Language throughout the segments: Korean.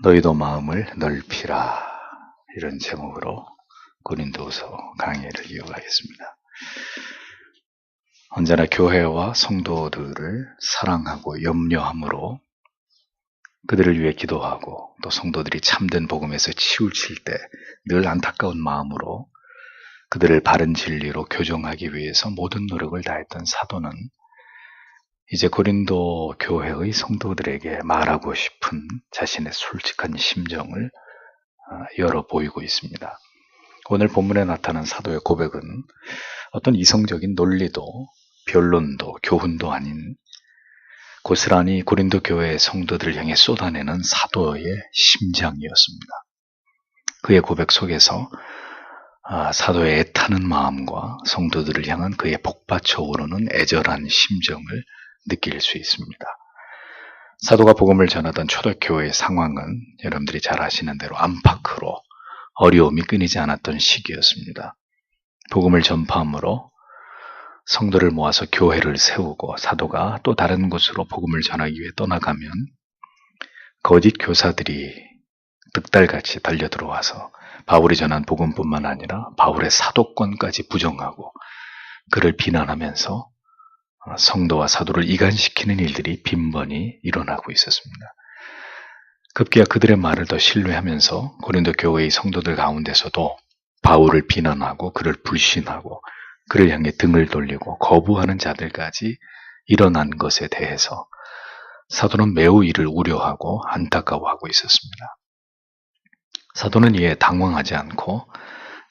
너희도 마음을 넓히라. 이런 제목으로 고린도서 강의를 이어가겠습니다. 언제나 교회와 성도들을 사랑하고 염려함으로 그들을 위해 기도하고 또 성도들이 참된 복음에서 치우칠 때 늘 안타까운 마음으로 그들을 바른 진리로 교정하기 위해서 모든 노력을 다했던 사도는 이제 고린도 교회의 성도들에게 말하고 싶은 자신의 솔직한 심정을 열어 보이고 있습니다. 오늘 본문에 나타난 사도의 고백은 어떤 이성적인 논리도 변론도 교훈도 아닌 고스란히 고린도 교회의 성도들을 향해 쏟아내는 사도의 심장이었습니다. 그의 고백 속에서 사도의 애타는 마음과 성도들을 향한 그의 복받쳐 오르는 애절한 심정을 느낄 수 있습니다. 사도가 복음을 전하던 초대교회의 상황은 여러분들이 잘 아시는 대로 안팎으로 어려움이 끊이지 않았던 시기였습니다. 복음을 전파함으로 성도를 모아서 교회를 세우고 사도가 또 다른 곳으로 복음을 전하기 위해 떠나가면 거짓 교사들이 득달같이 달려들어와서 바울이 전한 복음뿐만 아니라 바울의 사도권까지 부정하고 그를 비난하면서 성도와 사도를 이간시키는 일들이 빈번히 일어나고 있었습니다. 급기야 그들의 말을 더 신뢰하면서 고린도 교회의 성도들 가운데서도 바울을 비난하고 그를 불신하고 그를 향해 등을 돌리고 거부하는 자들까지 일어난 것에 대해서 사도는 매우 이를 우려하고 안타까워하고 있었습니다. 사도는 이에 당황하지 않고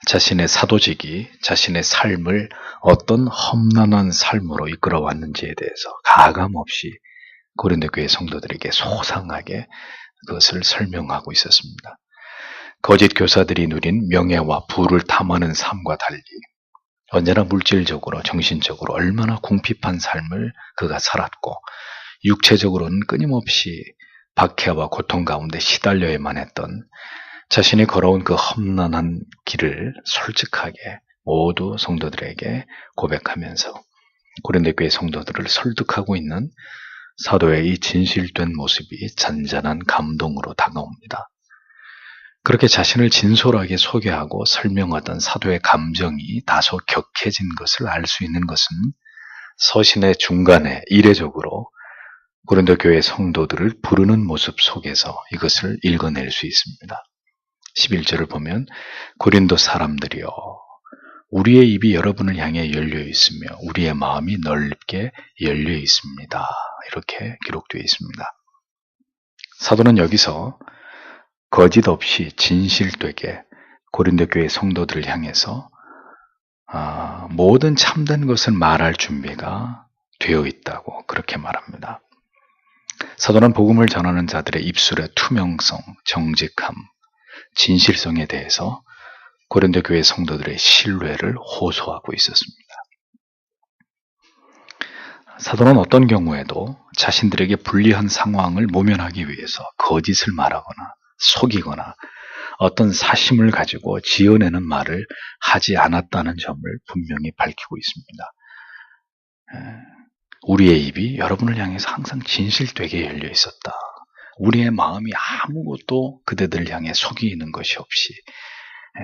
자신의 사도직이 자신의 삶을 어떤 험난한 삶으로 이끌어왔는지에 대해서 가감없이 고린도 교회 성도들에게 소상하게 그것을 설명하고 있었습니다. 거짓 교사들이 누린 명예와 부를 탐하는 삶과 달리 언제나 물질적으로 정신적으로 얼마나 궁핍한 삶을 그가 살았고 육체적으로는 끊임없이 박해와 고통 가운데 시달려야만 했던 자신이 걸어온 그 험난한 길을 솔직하게 모두 성도들에게 고백하면서 고린도 교회 성도들을 설득하고 있는 사도의 이 진실된 모습이 잔잔한 감동으로 다가옵니다. 그렇게 자신을 진솔하게 소개하고 설명하던 사도의 감정이 다소 격해진 것을 알 수 있는 것은 서신의 중간에 이례적으로 고린도 교회 성도들을 부르는 모습 속에서 이것을 읽어낼 수 있습니다. 11절을 보면 고린도 사람들이여 우리의 입이 여러분을 향해 열려 있으며 우리의 마음이 넓게 열려 있습니다. 이렇게 기록되어 있습니다. 사도는 여기서 거짓 없이 진실되게 고린도 교회 성도들을 향해서 모든 참된 것을 말할 준비가 되어 있다고 그렇게 말합니다. 사도는 복음을 전하는 자들의 입술의 투명성, 정직함, 진실성에 대해서 고린도 교회 성도들의 신뢰를 호소하고 있었습니다. 사도는 어떤 경우에도 자신들에게 불리한 상황을 모면하기 위해서 거짓을 말하거나 속이거나 어떤 사심을 가지고 지어내는 말을 하지 않았다는 점을 분명히 밝히고 있습니다. 우리의 입이 여러분을 향해서 항상 진실되게 열려 있었다. 우리의 마음이 아무것도 그대들을 향해 속이는 것이 없이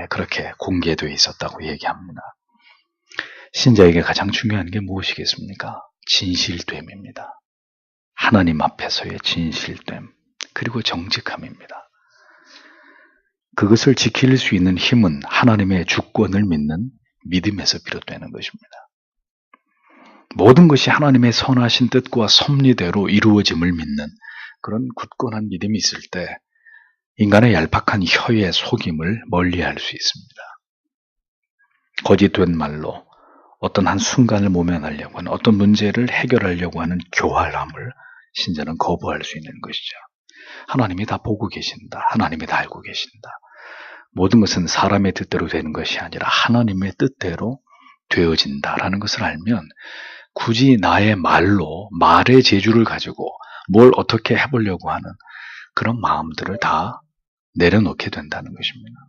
그렇게 공개되어 있었다고 얘기합니다. 신자에게 가장 중요한 게 무엇이겠습니까? 진실됨입니다. 하나님 앞에서의 진실됨, 그리고 정직함입니다. 그것을 지킬 수 있는 힘은 하나님의 주권을 믿는 믿음에서 비롯되는 것입니다. 모든 것이 하나님의 선하신 뜻과 섭리대로 이루어짐을 믿는 그런 굳건한 믿음이 있을 때 인간의 얄팍한 혀의 속임을 멀리할 수 있습니다. 거짓된 말로 어떤 한 순간을 모면하려고 하는 어떤 문제를 해결하려고 하는 교활함을 신자는 거부할 수 있는 것이죠. 하나님이 다 보고 계신다. 하나님이 다 알고 계신다. 모든 것은 사람의 뜻대로 되는 것이 아니라 하나님의 뜻대로 되어진다라는 것을 알면 굳이 나의 말로 말의 재주를 가지고 뭘 어떻게 해보려고 하는 그런 마음들을 다 내려놓게 된다는 것입니다.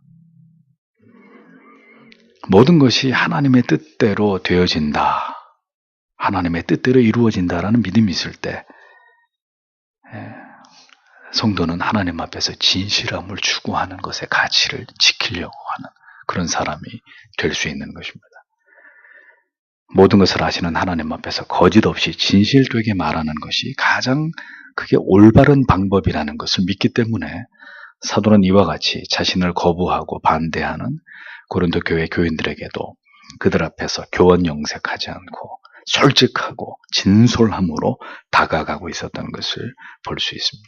모든 것이 하나님의 뜻대로 되어진다. 하나님의 뜻대로 이루어진다라는 믿음이 있을 때 성도는 하나님 앞에서 진실함을 추구하는 것의 가치를 지키려고 하는 그런 사람이 될 수 있는 것입니다. 모든 것을 아시는 하나님 앞에서 거짓 없이 진실되게 말하는 것이 가장 그게 올바른 방법이라는 것을 믿기 때문에 사도는 이와 같이 자신을 거부하고 반대하는 고린도 교회 교인들에게도 그들 앞에서 교원 영색하지 않고 솔직하고 진솔함으로 다가가고 있었던 것을 볼 수 있습니다.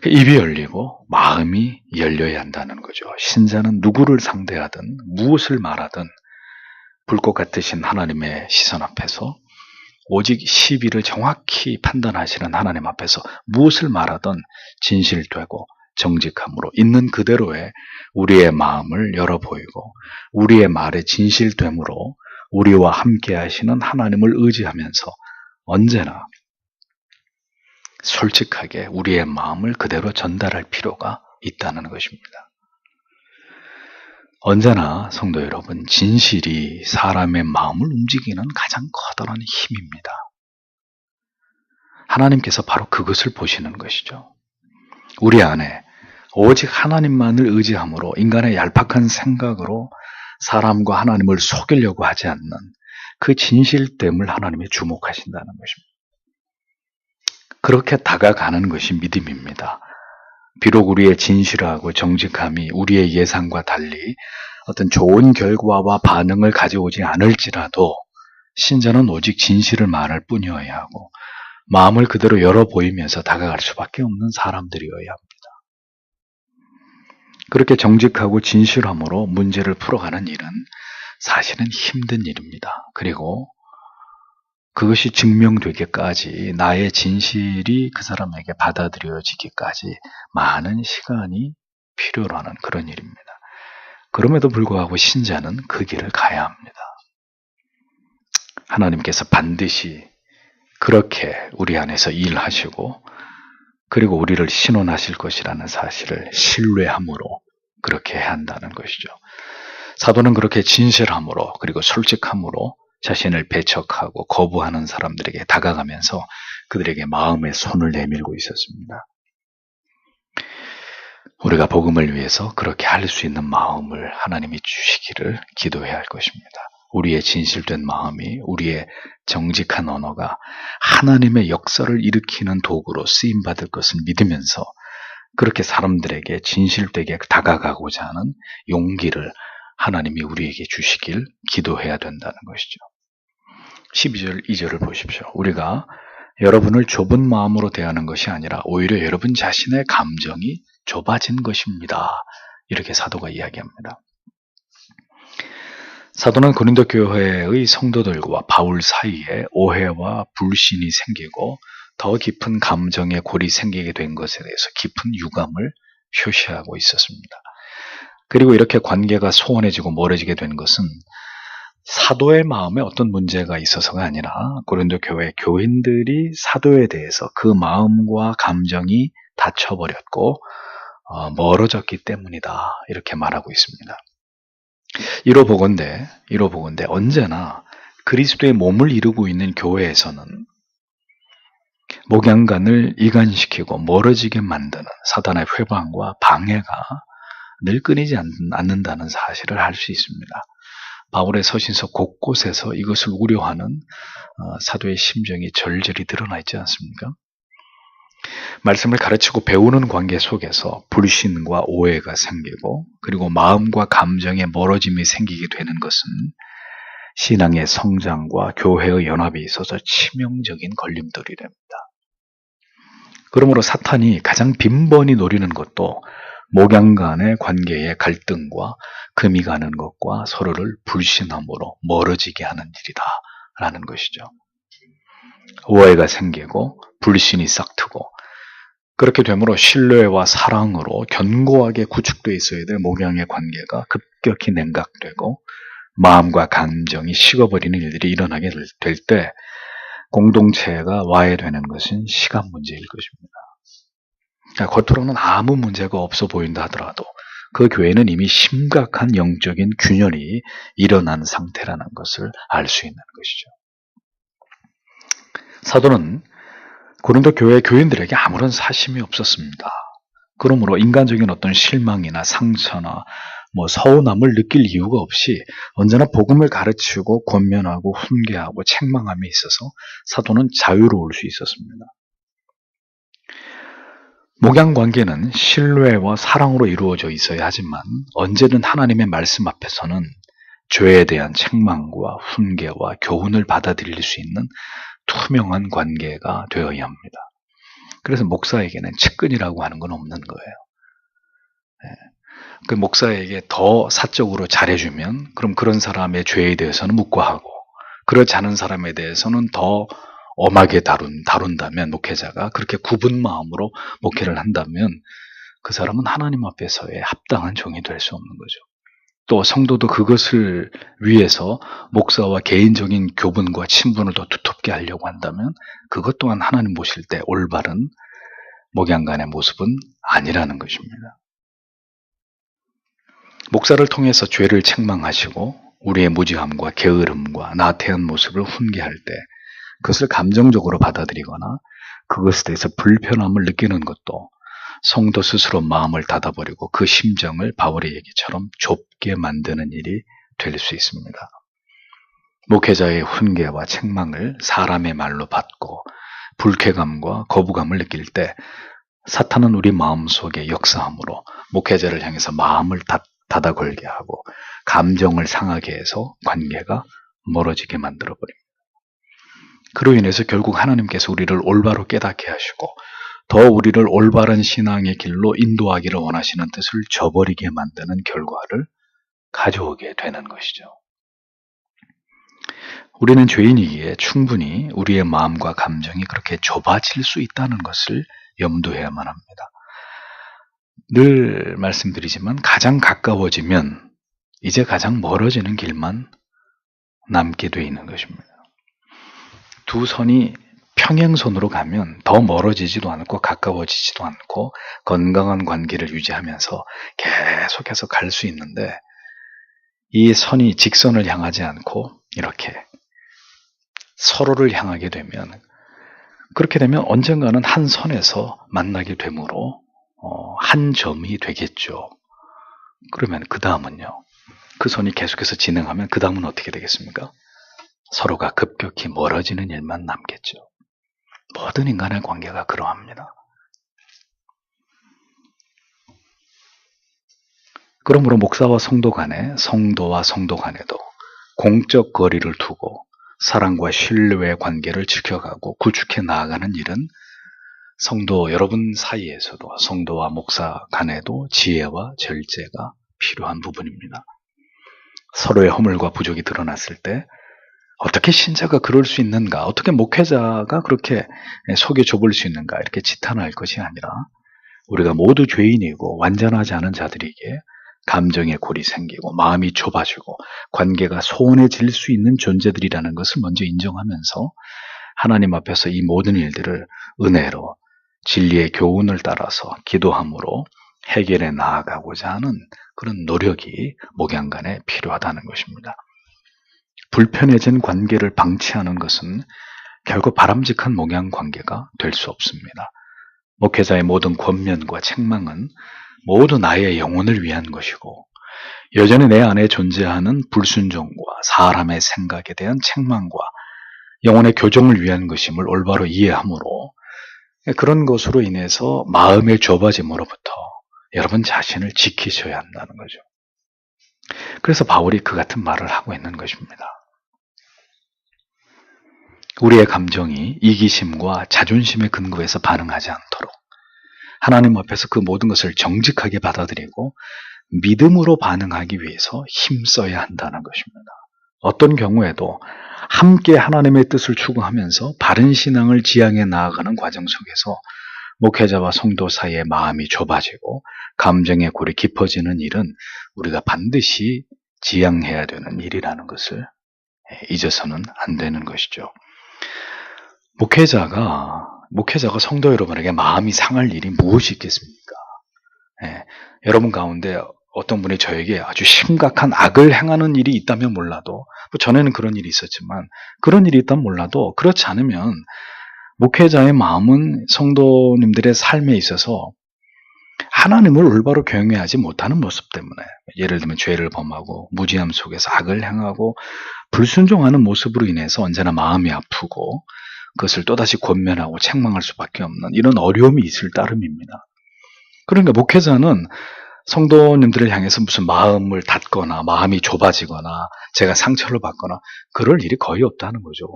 입이 열리고 마음이 열려야 한다는 거죠. 신자는 누구를 상대하든 무엇을 말하든 불꽃 같으신 하나님의 시선 앞에서 오직 시비를 정확히 판단하시는 하나님 앞에서 무엇을 말하든 진실되고 정직함으로 있는 그대로의 우리의 마음을 열어 보이고 우리의 말의 진실됨으로 우리와 함께 하시는 하나님을 의지하면서 언제나 솔직하게 우리의 마음을 그대로 전달할 필요가 있다는 것입니다. 언제나 성도 여러분, 진실이 사람의 마음을 움직이는 가장 커다란 힘입니다. 하나님께서 바로 그것을 보시는 것이죠. 우리 안에 오직 하나님만을 의지함으로 인간의 얄팍한 생각으로 사람과 하나님을 속이려고 하지 않는 그 진실됨을 하나님이 주목하신다는 것입니다. 그렇게 다가가는 것이 믿음입니다. 비록 우리의 진실하고 정직함이 우리의 예상과 달리 어떤 좋은 결과와 반응을 가져오지 않을지라도 신자는 오직 진실을 말할 뿐이어야 하고 마음을 그대로 열어 보이면서 다가갈 수밖에 없는 사람들이어야 합니다. 그렇게 정직하고 진실함으로 문제를 풀어가는 일은 사실은 힘든 일입니다. 그리고 그것이 증명되기까지 나의 진실이 그 사람에게 받아들여지기까지 많은 시간이 필요로 하는 그런 일입니다. 그럼에도 불구하고 신자는 그 길을 가야 합니다. 하나님께서 반드시 그렇게 우리 안에서 일하시고 그리고 우리를 신원하실 것이라는 사실을 신뢰함으로 그렇게 해야 한다는 것이죠. 사도는 그렇게 진실함으로 그리고 솔직함으로 자신을 배척하고 거부하는 사람들에게 다가가면서 그들에게 마음의 손을 내밀고 있었습니다. 우리가 복음을 위해서 그렇게 할 수 있는 마음을 하나님이 주시기를 기도해야 할 것입니다. 우리의 진실된 마음이, 우리의 정직한 언어가 하나님의 역사를 일으키는 도구로 쓰임받을 것을 믿으면서 그렇게 사람들에게 진실되게 다가가고자 하는 용기를 하나님이 우리에게 주시길 기도해야 된다는 것이죠. 12절, 2절을 보십시오. 우리가 여러분을 좁은 마음으로 대하는 것이 아니라 오히려 여러분 자신의 감정이 좁아진 것입니다. 이렇게 사도가 이야기합니다. 사도는 고린도 교회의 성도들과 바울 사이에 오해와 불신이 생기고 더 깊은 감정의 골이 생기게 된 것에 대해서 깊은 유감을 표시하고 있었습니다. 그리고 이렇게 관계가 소원해지고 멀어지게 된 것은 사도의 마음에 어떤 문제가 있어서가 아니라 고린도 교회 교인들이 사도에 대해서 그 마음과 감정이 닫혀버렸고 멀어졌기 때문이다. 이렇게 말하고 있습니다. 이로보건대 언제나 그리스도의 몸을 이루고 있는 교회에서는 목양간을 이간시키고 멀어지게 만드는 사단의 회방과 방해가 늘 끊이지 않는다는 사실을 알 수 있습니다. 바울의 서신서 곳곳에서 이것을 우려하는 사도의 심정이 절절히 드러나 있지 않습니까? 말씀을 가르치고 배우는 관계 속에서 불신과 오해가 생기고 그리고 마음과 감정의 멀어짐이 생기게 되는 것은 신앙의 성장과 교회의 연합에 있어서 치명적인 걸림돌이랍니다. 그러므로 사탄이 가장 빈번히 노리는 것도 목양 간의 관계의 갈등과 금이 가는 것과 서로를 불신함으로 멀어지게 하는 일이다 라는 것이죠. 오해가 생기고 불신이 싹트고 그렇게 되므로 신뢰와 사랑으로 견고하게 구축되어 있어야 될 목양의 관계가 급격히 냉각되고 마음과 감정이 식어버리는 일들이 일어나게 될 때 공동체가 와해되는 것은 시간 문제일 것입니다. 겉으로는 아무 문제가 없어 보인다 하더라도 그 교회는 이미 심각한 영적인 균열이 일어난 상태라는 것을 알 수 있는 것이죠. 사도는 고린도 교회 교인들에게 아무런 사심이 없었습니다. 그러므로 인간적인 어떤 실망이나 상처나 서운함을 느낄 이유가 없이 언제나 복음을 가르치고 권면하고 훈계하고 책망함에 있어서 사도는 자유로울 수 있었습니다. 목양 관계는 신뢰와 사랑으로 이루어져 있어야 하지만 언제든 하나님의 말씀 앞에서는 죄에 대한 책망과 훈계와 교훈을 받아들일 수 있는 투명한 관계가 되어야 합니다. 그래서 목사에게는 측근이라고 하는 건 없는 거예요. 그 목사에게 더 사적으로 잘해주면 그럼 그런 사람의 죄에 대해서는 묵과하고 그렇지 않은 사람에 대해서는 더 엄하게 다룬다면 목회자가 그렇게 굽은 마음으로 목회를 한다면 그 사람은 하나님 앞에서의 합당한 종이 될 수 없는 거죠. 또 성도도 그것을 위해서 목사와 개인적인 교분과 친분을 더 두텁게 하려고 한다면 그것 또한 하나님 보실 때 올바른 목양간의 모습은 아니라는 것입니다. 목사를 통해서 죄를 책망하시고 우리의 무지함과 게으름과 나태한 모습을 훈계할 때 그것을 감정적으로 받아들이거나 그것에 대해서 불편함을 느끼는 것도 성도 스스로 마음을 닫아버리고 그 심정을 바울의 얘기처럼 좁게 만드는 일이 될 수 있습니다. 목회자의 훈계와 책망을 사람의 말로 받고 불쾌감과 거부감을 느낄 때 사탄은 우리 마음속에 역사함으로 목회자를 향해서 마음을 닫아 걸게 하고 감정을 상하게 해서 관계가 멀어지게 만들어버립니다. 그로 인해서 결국 하나님께서 우리를 올바로 깨닫게 하시고 더 우리를 올바른 신앙의 길로 인도하기를 원하시는 뜻을 저버리게 만드는 결과를 가져오게 되는 것이죠. 우리는 죄인이기에 충분히 우리의 마음과 감정이 그렇게 좁아질 수 있다는 것을 염두해야만 합니다. 늘 말씀드리지만 가장 가까워지면 이제 가장 멀어지는 길만 남게 돼 있는 것입니다. 두 선이 평행선으로 가면 더 멀어지지도 않고 가까워지지도 않고 건강한 관계를 유지하면서 계속해서 갈 수 있는데 이 선이 직선을 향하지 않고 이렇게 서로를 향하게 되면 그렇게 되면 언젠가는 한 선에서 만나게 되므로 한 점이 되겠죠. 그러면 그 다음은요. 그 선이 계속해서 진행하면 그 다음은 어떻게 되겠습니까? 서로가 급격히 멀어지는 일만 남겠죠. 모든 인간의 관계가 그러합니다. 그러므로 목사와 성도 간에 성도와 성도 간에도 공적 거리를 두고 사랑과 신뢰의 관계를 지켜가고 구축해 나아가는 일은 성도 여러분 사이에서도 성도와 목사 간에도 지혜와 절제가 필요한 부분입니다. 서로의 허물과 부족이 드러났을 때 어떻게 신자가 그럴 수 있는가? 어떻게 목회자가 그렇게 속이 좁을 수 있는가? 이렇게 지탄할 것이 아니라 우리가 모두 죄인이고 완전하지 않은 자들에게 감정의 골이 생기고 마음이 좁아지고 관계가 소원해질 수 있는 존재들이라는 것을 먼저 인정하면서 하나님 앞에서 이 모든 일들을 은혜로 진리의 교훈을 따라서 기도함으로 해결해 나아가고자 하는 그런 노력이 목양간에 필요하다는 것입니다. 불편해진 관계를 방치하는 것은 결국 바람직한 목양 관계가 될 수 없습니다. 목회자의 모든 권면과 책망은 모두 나의 영혼을 위한 것이고 여전히 내 안에 존재하는 불순종과 사람의 생각에 대한 책망과 영혼의 교정을 위한 것임을 올바로 이해하므로 그런 것으로 인해서 마음의 좁아짐으로부터 여러분 자신을 지키셔야 한다는 거죠. 그래서 바울이 그 같은 말을 하고 있는 것입니다. 우리의 감정이 이기심과 자존심의 근거에서 반응하지 않도록 하나님 앞에서 그 모든 것을 정직하게 받아들이고 믿음으로 반응하기 위해서 힘써야 한다는 것입니다. 어떤 경우에도 함께 하나님의 뜻을 추구하면서 바른 신앙을 지향해 나아가는 과정 속에서 목회자와 성도 사이의 마음이 좁아지고 감정의 골이 깊어지는 일은 우리가 반드시 지향해야 되는 일이라는 것을 잊어서는 안 되는 것이죠. 목회자가 성도 여러분에게 마음이 상할 일이 무엇이 있겠습니까? 여러분 가운데 어떤 분이 저에게 아주 심각한 악을 행하는 일이 있다면 몰라도 전에는 그런 일이 있었지만 그런 일이 있다면 몰라도 그렇지 않으면 목회자의 마음은 성도님들의 삶에 있어서 하나님을 올바로 경외하지 못하는 모습 때문에, 예를 들면 죄를 범하고 무지함 속에서 악을 행하고 불순종하는 모습으로 인해서 언제나 마음이 아프고 그것을 또다시 권면하고 책망할 수밖에 없는 이런 어려움이 있을 따름입니다. 그러니까 목회자는 성도님들을 향해서 무슨 마음을 닫거나 마음이 좁아지거나 제가 상처를 받거나 그럴 일이 거의 없다는 거죠.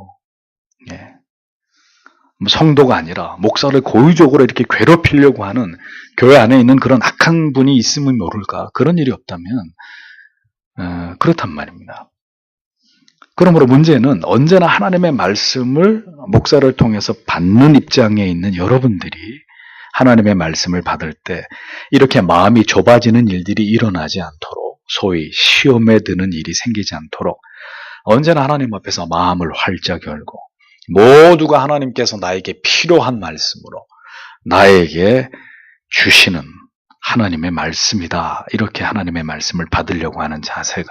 예. 성도가 아니라 목사를 고의적으로 이렇게 괴롭히려고 하는 교회 안에 있는 그런 악한 분이 있으면 모를까, 그런 일이 없다면 그렇단 말입니다. 그러므로 문제는 언제나 하나님의 말씀을 목사를 통해서 받는 입장에 있는 여러분들이 하나님의 말씀을 받을 때 이렇게 마음이 좁아지는 일들이 일어나지 않도록, 소위 시험에 드는 일이 생기지 않도록 언제나 하나님 앞에서 마음을 활짝 열고 모두가 하나님께서 나에게 필요한 말씀으로 나에게 주시는 하나님의 말씀이다, 이렇게 하나님의 말씀을 받으려고 하는 자세가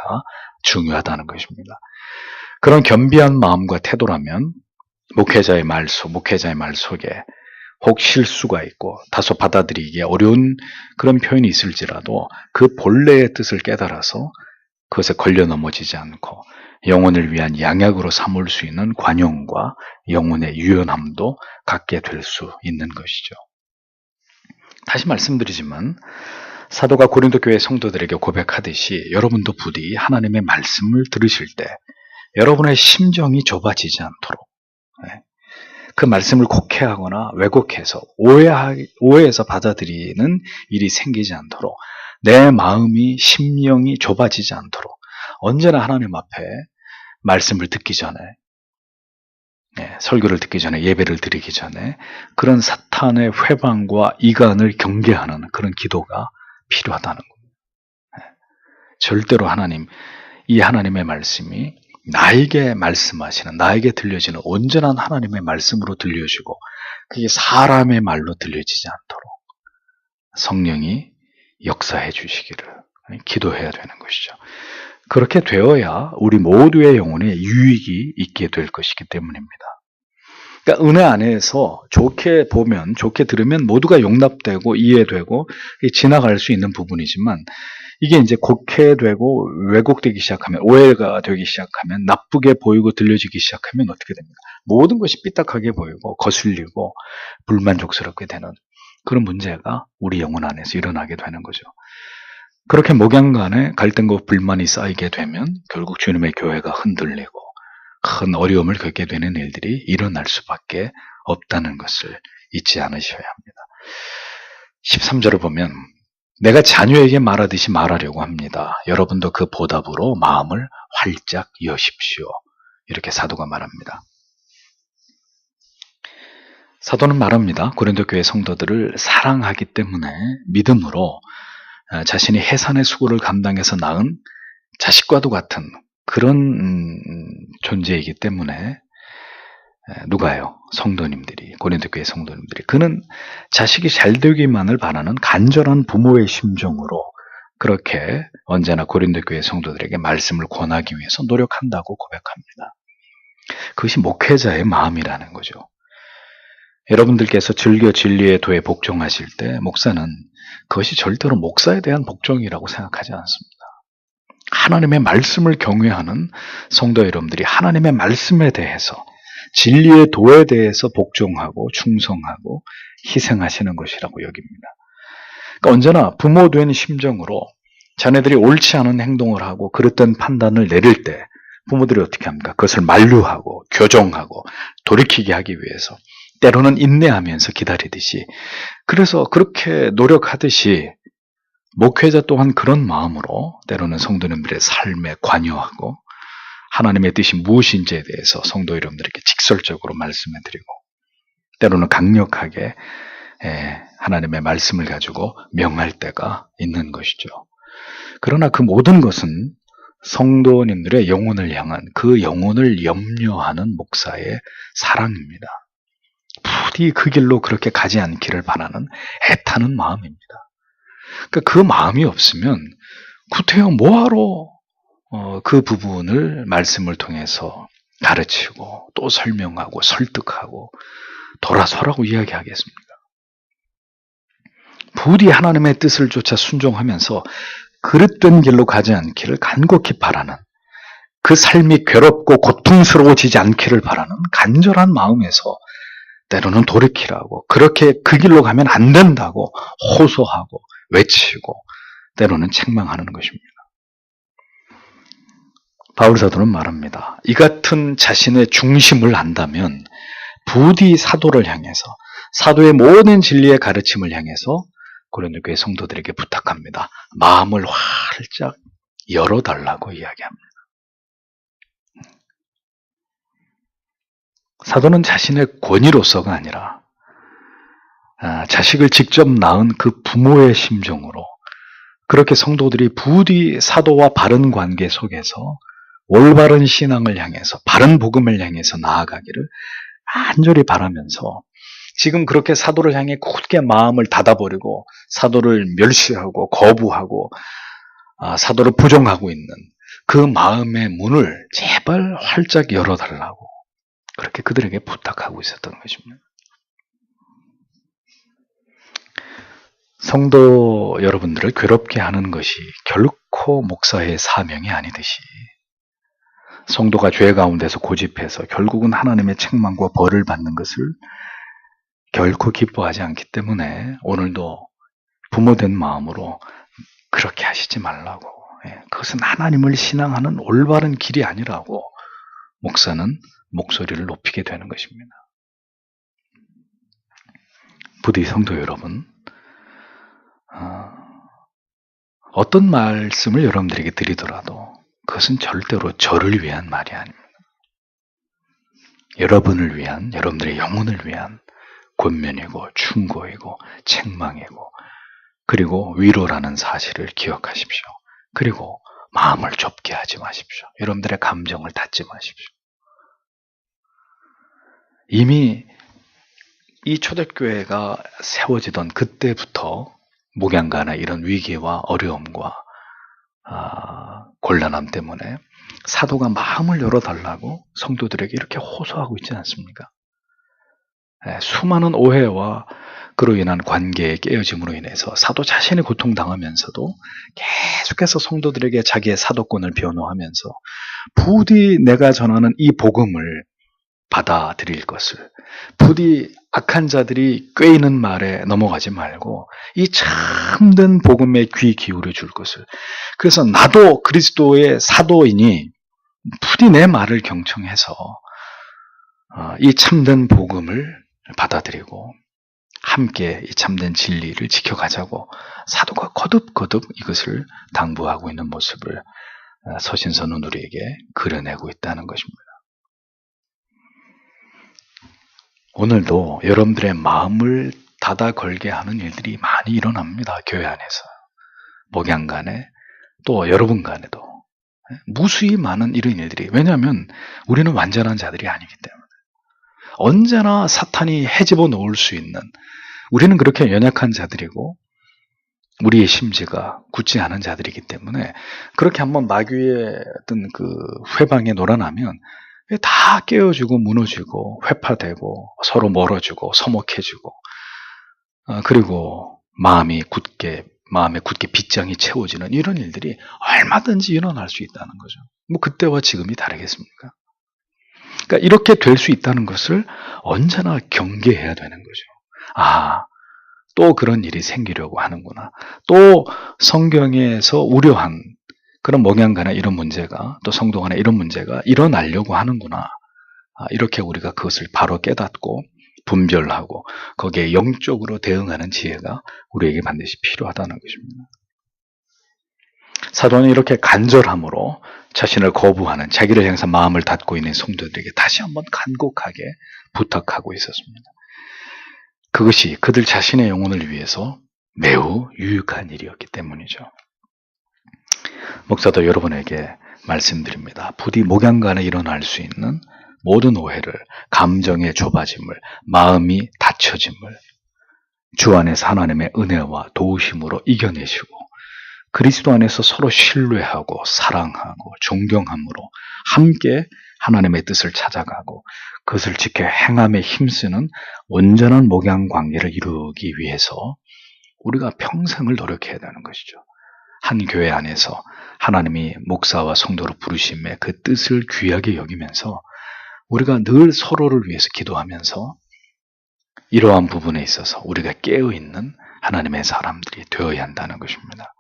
중요하다는 것입니다. 그런 겸비한 마음과 태도라면 목회자의 말 속에 혹 실수가 있고 다소 받아들이기에 어려운 그런 표현이 있을지라도 그 본래의 뜻을 깨달아서 그것에 걸려 넘어지지 않고 영혼을 위한 양약으로 삼을 수 있는 관용과 영혼의 유연함도 갖게 될 수 있는 것이죠. 다시 말씀드리지만 사도가 고린도 교회 성도들에게 고백하듯이 여러분도 부디 하나님의 말씀을 들으실 때 여러분의 심정이 좁아지지 않도록, 그 말씀을 곡해하거나 왜곡해서 오해해서 받아들이는 일이 생기지 않도록, 내 마음이, 심령이 좁아지지 않도록 언제나 하나님 앞에 말씀을 듣기 전에, 설교를 듣기 전에, 예배를 드리기 전에 그런 사탄의 회방과 이간을 경계하는 그런 기도가 필요하다는 겁니다. 절대로 이 하나님의 말씀이 나에게 말씀하시는, 나에게 들려지는 온전한 하나님의 말씀으로 들려지고 그게 사람의 말로 들려지지 않도록 성령이 역사해 주시기를 기도해야 되는 것이죠. 그렇게 되어야 우리 모두의 영혼에 유익이 있게 될 것이기 때문입니다. 그러니까 은혜 안에서 좋게 보면, 좋게 들으면 모두가 용납되고 이해되고 지나갈 수 있는 부분이지만 이게 이제 곡해되고 왜곡되기 시작하면, 오해가 되기 시작하면, 나쁘게 보이고 들려지기 시작하면 어떻게 됩니까? 모든 것이 삐딱하게 보이고 거슬리고 불만족스럽게 되는 그런 문제가 우리 영혼 안에서 일어나게 되는 거죠. 그렇게 목양 간에 갈등과 불만이 쌓이게 되면 결국 주님의 교회가 흔들리고 큰 어려움을 겪게 되는 일들이 일어날 수밖에 없다는 것을 잊지 않으셔야 합니다. 13절을 보면 내가 자녀에게 말하듯이 말하려고 합니다. 여러분도 그 보답으로 마음을 활짝 여십시오. 이렇게 사도가 말합니다. 사도는 말합니다. 고린도 교회 성도들을 사랑하기 때문에 믿음으로 자신이 해산의 수고를 감당해서 낳은 자식과도 같은 그런 존재이기 때문에 누가요? 성도님들이, 고린도 교회 성도님들이, 그는 자식이 잘 되기만을 바라는 간절한 부모의 심정으로 그렇게 언제나 고린도 교회 성도들에게 말씀을 권하기 위해서 노력한다고 고백합니다. 그것이 목회자의 마음이라는 거죠. 여러분들께서 즐겨 진리의 도에 복종하실 때 목사는 그것이 절대로 목사에 대한 복종이라고 생각하지 않습니다. 하나님의 말씀을 경외하는 성도 여러분들이 하나님의 말씀에 대해서, 진리의 도에 대해서 복종하고 충성하고 희생하시는 것이라고 여깁니다. 그러니까 언제나 부모된 심정으로 자녀들이 옳지 않은 행동을 하고 그릇된 판단을 내릴 때 부모들이 어떻게 합니까? 그것을 만류하고 교정하고 돌이키게 하기 위해서 때로는 인내하면서 기다리듯이, 그래서 그렇게 노력하듯이 목회자 또한 그런 마음으로 때로는 성도님들의 삶에 관여하고 하나님의 뜻이 무엇인지에 대해서 성도 여러분들에게 직설적으로 말씀해드리고 때로는 강력하게 하나님의 말씀을 가지고 명할 때가 있는 것이죠. 그러나 그 모든 것은 성도님들의 영혼을 향한, 그 영혼을 염려하는 목사의 사랑입니다. 부디 그 길로 그렇게 가지 않기를 바라는 애타는 마음입니다. 그러니까 그 마음이 없으면 구태여 뭐하러 그 부분을 말씀을 통해서 가르치고 또 설명하고 설득하고 돌아서라고 이야기하겠습니까? 부디 하나님의 뜻을 쫓아 순종하면서 그릇된 길로 가지 않기를 간곡히 바라는, 그 삶이 괴롭고 고통스러워지지 않기를 바라는 간절한 마음에서 때로는 돌이키라고, 그렇게 그 길로 가면 안 된다고 호소하고 외치고 때로는 책망하는 것입니다. 바울 사도는 말합니다. 이 같은 자신의 중심을 안다면 부디 사도를 향해서, 사도의 모든 진리의 가르침을 향해서 고린도 교회 성도들에게 부탁합니다. 마음을 활짝 열어달라고 이야기합니다. 사도는 자신의 권위로서가 아니라 자식을 직접 낳은 그 부모의 심정으로 그렇게 성도들이 부디 사도와 바른 관계 속에서 올바른 신앙을 향해서, 바른 복음을 향해서 나아가기를 간절히 바라면서, 지금 그렇게 사도를 향해 굳게 마음을 닫아버리고 사도를 멸시하고 거부하고 사도를 부정하고 있는 그 마음의 문을 제발 활짝 열어달라고 그렇게 그들에게 부탁하고 있었던 것입니다. 성도 여러분들을 괴롭게 하는 것이 결코 목사의 사명이 아니듯이, 성도가 죄 가운데서 고집해서 결국은 하나님의 책망과 벌을 받는 것을 결코 기뻐하지 않기 때문에 오늘도 부모된 마음으로 그렇게 하시지 말라고, 그것은 하나님을 신앙하는 올바른 길이 아니라고 목사는 목소리를 높이게 되는 것입니다. 부디 성도 여러분, 어떤 말씀을 여러분들에게 드리더라도 그것은 절대로 저를 위한 말이 아닙니다. 여러분을 위한, 여러분들의 영혼을 위한 권면이고 충고이고 책망이고, 그리고 위로라는 사실을 기억하십시오. 그리고 마음을 좁게 하지 마십시오. 여러분들의 감정을 닫지 마십시오. 이미 이 초대교회가 세워지던 그때부터 목양가나 이런 위기와 어려움과 곤란함 때문에 사도가 마음을 열어달라고 성도들에게 이렇게 호소하고 있지 않습니까? 수많은 오해와 그로 인한 관계의 깨어짐으로 인해서 사도 자신이 고통당하면서도 계속해서 성도들에게 자기의 사도권을 변호하면서 부디 내가 전하는 이 복음을 받아들일 것을, 부디 악한 자들이 꾀이는 말에 넘어가지 말고 이 참된 복음에 귀 기울여 줄 것을, 그래서 나도 그리스도의 사도이니 부디 내 말을 경청해서 이 참된 복음을 받아들이고 함께 이 참된 진리를 지켜가자고 사도가 거듭거듭 이것을 당부하고 있는 모습을 서신서는 우리에게 그려내고 있다는 것입니다. 오늘도 여러분들의 마음을 닫아 걸게 하는 일들이 많이 일어납니다. 교회 안에서, 목양 간에, 또 여러분 간에도 무수히 많은 이런 일들이, 왜냐하면 우리는 완전한 자들이 아니기 때문에 언제나 사탄이 헤집어 놓을 수 있는, 우리는 그렇게 연약한 자들이고 우리의 심지가 굳지 않은 자들이기 때문에 그렇게 한번 마귀의 어떤 그 회방에 놀아나면 다 깨어지고 무너지고 회파되고 서로 멀어지고 서먹해지고, 그리고 마음에 굳게 빗장이 채워지는 이런 일들이 얼마든지 일어날 수 있다는 거죠. 뭐 그때와 지금이 다르겠습니까? 그러니까 이렇게 될 수 있다는 것을 언제나 경계해야 되는 거죠. 또 그런 일이 생기려고 하는구나. 또 성경에서 우려한 그런 목양간에 이런 문제가, 또 성도 간에 이런 문제가 일어나려고 하는구나. 이렇게 우리가 그것을 바로 깨닫고 분별하고 거기에 영적으로 대응하는 지혜가 우리에게 반드시 필요하다는 것입니다. 사도는 이렇게 간절함으로 자신을 거부하는, 자기를 향해서 마음을 닫고 있는 성도들에게 다시 한번 간곡하게 부탁하고 있었습니다. 그것이 그들 자신의 영혼을 위해서 매우 유익한 일이었기 때문이죠. 목사도 여러분에게 말씀드립니다. 부디 목양간에 일어날 수 있는 모든 오해를, 감정의 좁아짐을, 마음이 닫혀짐을 주 안에서 하나님의 은혜와 도우심으로 이겨내시고 그리스도 안에서 서로 신뢰하고 사랑하고 존경함으로 함께 하나님의 뜻을 찾아가고 그것을 지켜 행함에 힘쓰는 온전한 목양 관계를 이루기 위해서 우리가 평생을 노력해야 되는 것이죠. 한 교회 안에서 하나님이 목사와 성도로 부르심에 그 뜻을 귀하게 여기면서 우리가 늘 서로를 위해서 기도하면서 이러한 부분에 있어서 우리가 깨어있는 하나님의 사람들이 되어야 한다는 것입니다.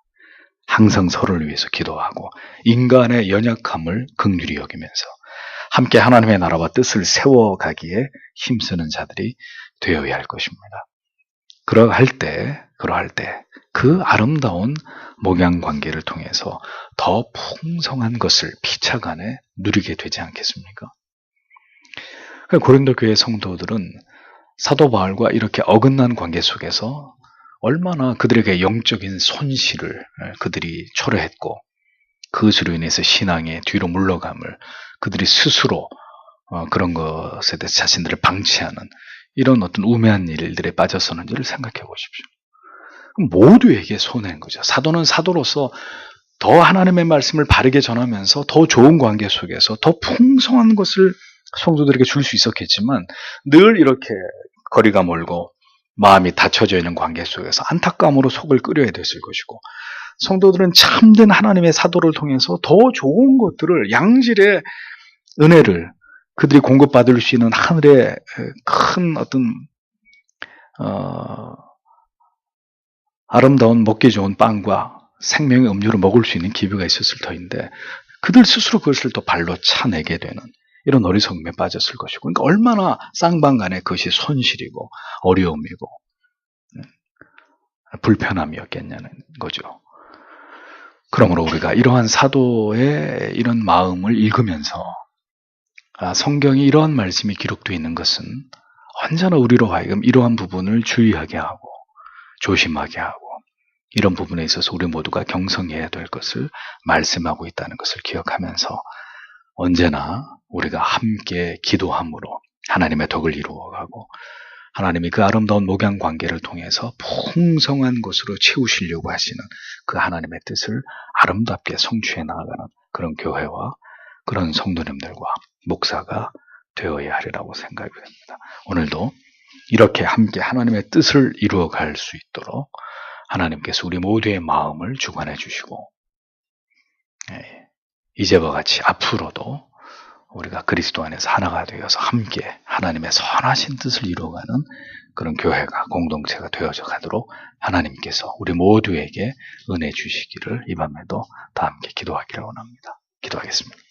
항상 서로를 위해서 기도하고 인간의 연약함을 긍휼히 여기면서 함께 하나님의 나라와 뜻을 세워가기에 힘쓰는 자들이 되어야 할 것입니다. 그러할 때 그 아름다운 목양 관계를 통해서 더 풍성한 것을 피차간에 누리게 되지 않겠습니까? 고린도 교회 성도들은 사도 바울과 이렇게 어긋난 관계 속에서 얼마나 그들에게 영적인 손실을 그들이 초래했고 그것으로 인해서 신앙의 뒤로 물러감을 그들이 스스로 그런 것에 대해서 자신들을 방치하는 이런 어떤 우매한 일들에 빠졌었는지를 생각해 보십시오. 모두에게 손해인 거죠. 사도는 사도로서 더 하나님의 말씀을 바르게 전하면서 더 좋은 관계 속에서 더 풍성한 것을 성도들에게 줄 수 있었겠지만 늘 이렇게 거리가 멀고 마음이 닫혀져 있는 관계 속에서 안타까움으로 속을 끓여야 됐을 것이고 성도들은 참된 하나님의 사도를 통해서 더 좋은 것들을 양질의 은혜를 그들이 공급받을 수 있는 하늘의 큰 어떤 아름다운 먹기 좋은 빵과 생명의 음료를 먹을 수 있는 기회가 있었을 터인데 그들 스스로 그것을 또 발로 차내게 되는 이런 어리석음에 빠졌을 것이고 그러니까 얼마나 쌍방간에 그것이 손실이고 어려움이고 불편함이었겠냐는 거죠. 그러므로 우리가 이러한 사도의 이런 마음을 읽으면서 성경이 이러한 말씀이 기록되어 있는 것은 언제나 우리로 하여금 이러한 부분을 주의하게 하고 조심하게 하고 이런 부분에 있어서 우리 모두가 경성해야 될 것을 말씀하고 있다는 것을 기억하면서 언제나 우리가 함께 기도함으로 하나님의 덕을 이루어가고 하나님이 그 아름다운 목양 관계를 통해서 풍성한 것으로 채우시려고 하시는 그 하나님의 뜻을 아름답게 성취해 나아가는 그런 교회와 그런 성도님들과 목사가 되어야 하리라고 생각이 됩니다. 오늘도 이렇게 함께 하나님의 뜻을 이루어갈 수 있도록 하나님께서 우리 모두의 마음을 주관해 주시고 이제와 같이 앞으로도 우리가 그리스도 안에서 하나가 되어서 함께 하나님의 선하신 뜻을 이루어가는 그런 교회가 공동체가 되어져 가도록 하나님께서 우리 모두에게 은혜 주시기를 이 밤에도 다 함께 기도하기를 원합니다. 기도하겠습니다.